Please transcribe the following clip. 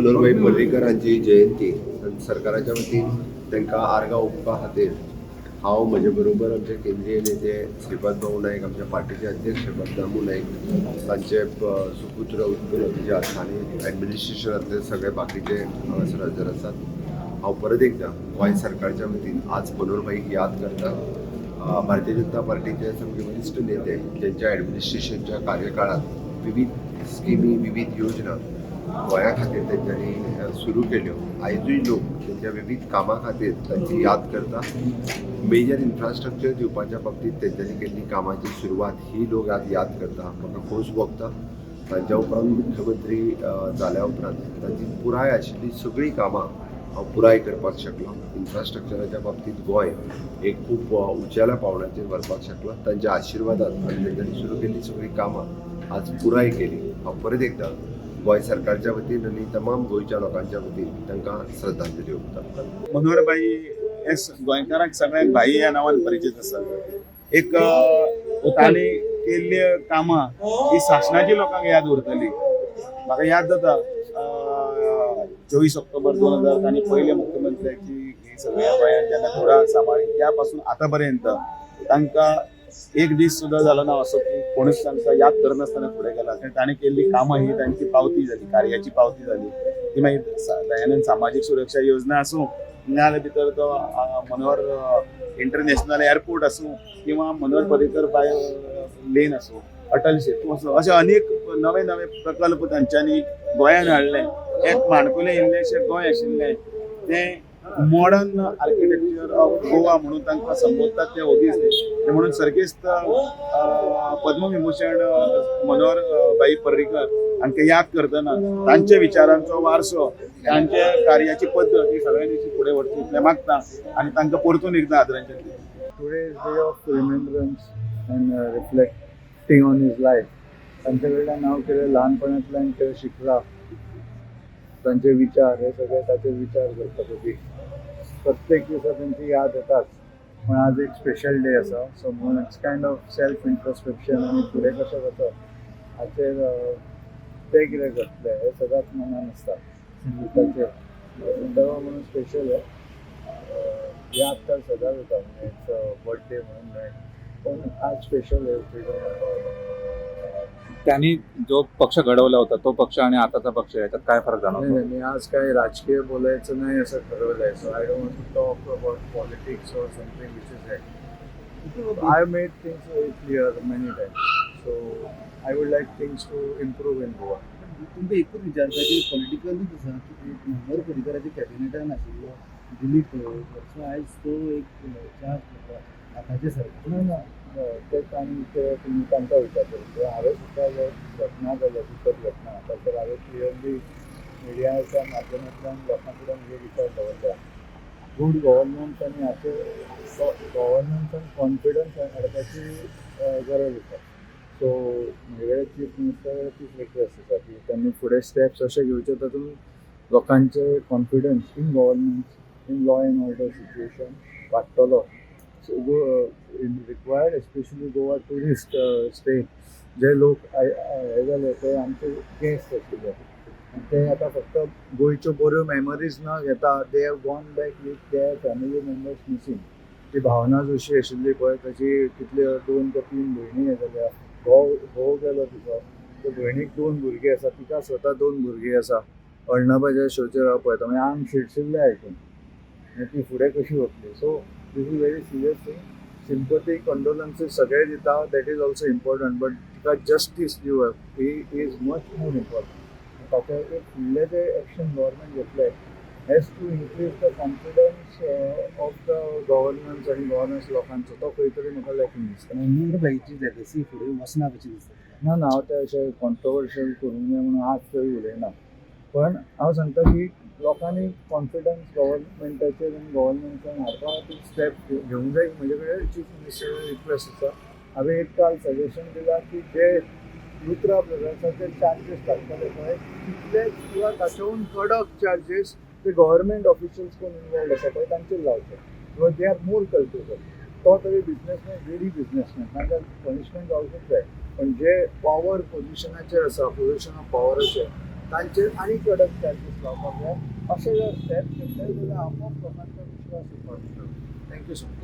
मनोहरभाई पर्रीकर हांची जयंती आनी सरकाराच्या वतीन तांकां आर्गां ओंपपा खातीर हांव म्हजे बरोबर आमचे केंद्रीय नेते श्रीपाद भाऊ नायक, आमच्या पार्टीचे अध्यक्ष बदनामू नायक, तांचे सुपुत्र उत्तुल अभिजात आनी ॲडमिनिस्ट्रेशनांतले सगळे बाकीचे हांगासर हजर आसात. हांव परत एकदा गोंय सरकारच्या वतीन आज मनोहरभाईक याद करता. भारतीय जनता पार्टीचे सगळे वरिश्ठ नेते ज्यांच्या ॲडमिनिस्ट्रेशनच्या कार्यकाळात विविध स्किमी, विविध योजना गोंया खातीर तेंच्यांनी सुरू केल्यो. आयजूय लोक त्यांच्या विविध कामां खातीर तांची याद करता. मेजर इन्फ्रास्ट्रक्चर दिवपाच्या बाबतीत तेंच्यांनी केल्ली कामाची सुरवात ही लोक आज याद करता. म्हाका खोस भोगता तांच्या उपरांत मुख्यमंत्री जाल्या उपरांत तांची पुराय आशिल्ली सगळीं कामां हांव पुराय करपाक शकलो. इन्फ्रास्ट्रक्चराच्या बाबतीत गोंय एक खूब उंचेल्या पावंड्याचेर व्हरपाक शकलो. तांच्या आशिर्वादान आनी तेंच्यांनी सुरू केल्ली सगळीं कामां आज पुराय केली. हांव परत एकदा गोंय सरकारच्या वतीन आनी तमाम गोंयच्या लोकांच्या वतीन तांकां श्रद्धांजली ओंपता. मनोहरभाई हे गोंयकारांक सगळ्यांक भाई ह्या नांवान परिचित आसा. एक तांणी केल्ली कामां ही शासनाची लोकांक याद उरतली. म्हाका याद जाता 24 ऑक्टोबर 2000 तांणी पयले मुख्यमंत्र्याची ही सगळ्या गोंयांत जेन्ना धुरा सांबाळली त्या पासून आतां पर्यंत तांकां एक दीस सुद्धा जालो ना असो की कोणूच तांकां याद करनासतना फुडें गेला. ताणें केल्ली कामां ही तांची पावती जाली, कार्याची पावती जाली. ती मागीर दयानंद सामाजीक सुरक्षा योजना आसूं, नाजाल्यार भितर तो मनोहर इंटरनॅशनल एअरपोर्ट आसूं किंवा मनोहर पर्रीकर बाय लेन आसूं, अटल सेतू आसूं, अशे अनेक नवे नवे प्रकल्प तांच्यांनी गोंयांत हाडले. एक माणकुलें इल्लेशें गोंय आशिल्लें तें मॉडर्न आर्किटेक्चर ऑफ गोवा म्हणून तांकां संबोधतात ते ओबीएसली. म्हणून सर्गेस्त पद्मविभूषण मनोहर भाई पर्रीकर हांकां याद करतना तांच्या विचारांचो वारसो, तांच्या कार्याची पद्दत ही सगळ्यांनी फुडें व्हरची इतलें मागता आनी तांकां परतून एकदां आदरांजली. Today is day of remembrance and reflecting on his life. तांचे कडल्यान हांव कितें ल्हानपणांतल्यान कितें शिकला, तांचे विचार हे सगळे ताचेर विचार करतकच प्रत्येक दिसा तांची याद येताच. पण आज एक स्पेशल डे आसा, सो म्हणून it's kind of self introspection आनी फुडें कशें वचप हाचेर ते कितें करतले हे सदांच मनान आसता ताचेर. देवा म्हणून स्पेशल आहे, याद तर सदांच येता. इट्स बर्थडे म्हणून न्हय, पण आज स्पेशल आहे. त्यांनी जो पक्ष घडवला होता तो पक्ष आणि आताचा पक्ष याच्यात काय फरक जाणवतो? नाही, मी आज काही राजकीय बोलायचं नाही असं ठरवलंय. So I don't to talk about politics और something which is right. I made things very clear many times, so I would like things to improve in Goa. तुमकां एकूच विचारता की पॉलिटिकलूच आसा की मनोहर पर्रीकराच्या कॅबिनेटान आशिल्लो दिलीप वर्सा आयज तो एक चार आतांचे सरकार तेच आनी ते तुमी तांकां विचारतले. हांवें सुद्दां जो घटना जाल्या दुखद घटना ताचेर हांवें क्लियरली मिडियाच्या माध्यमांतल्यान लोकां कडेन म्हजे विचार दवरला. गूड गव्हर्नन्स आनी हाचेर गव्हर्नन्सान कॉन्फिडन्स हाडपाची गरज आसा. सो म्हजे चीफ मिनिस्टर तीच रिक्वेस्ट आसा की त्यांनी फुडें स्टेप्स अशे घेवचे तातूंत लोकांचे confidence in governance, in law end order situation वाडटलो. So required especially Goa tourist state जे लोक हे जाले ते आमचे गेस्ट आशिल्ले आनी ते आतां फक्त गोंयच्यो बऱ्यो मेमरीज न घेता, they have gone back with their family members missing. ती भावना जशी आशिल्ली पळय ताची कितल्यो 2 ते 3 भयणी हे जाल्या. घोव गेलो तिचो, त्या भयणीक 2 भुरगीं आसा, तिका स्वता 2 भुरगीं आसा. अर्णबाच्या शोचेर हांव पळयता मागीर आंग शिरशिल्लें आयकून आनी ती फुडें कशी वतली. So this is very serious thing. Sympathy, condolences सगळे दिता, that is also important, but the justice दिवप he is much more important. ताचे एक फुडले जे एक्शन गव्हर्नमेंट घेतले has to increase the confidence of the governance आणि गव्हर्नन्स लोकांचो. तो खंय तरी म्हाका लॅकिंग दिसता. मनोहरभाईची लेगसी फुडें वचना कशी दिसता? ना हांव ते अशें कॉन्ट्रोवर्शियल करूंक जाय म्हणून आज तरी उलयना. पण हांव सांगता की लोकांनी कॉन्फिडन्स गव्हर्नमेंटाचेर आनी गव्हर्नमेंटान हाडपाक स्टेप घेवंक जाय. म्हजे कडेन चीफ मिनिस्टर रिक्वेस्ट आसा. हांवें एक काल सजेशन दिलां की जे लुत्रा ब्रदर्साचे चार्जीस काडटले पळय तितलेच किंवा ताच्याहून कडक चार्जीस ते गव्हर्नमेंट ऑफिशियल्स कोण इनवॉल्ड आसा पळय तांचेर लावचे. Because they are more culpable. तो तरी बिझनेसमॅन, वेरी बिझनेसमॅन, तांकां पनिशमेंट जावंकूच जाय. पण जे पॉवर पोजिशनाचेर आसा, पोजिशन ऑफ पॉवराचेर तांचे आनी कडक चार्जीस लावपाक जाय अशें जर स्टेप घेतले जाल्यार आपोआप लोकांचो विश्वास येवपाक थँक्यू सो मच.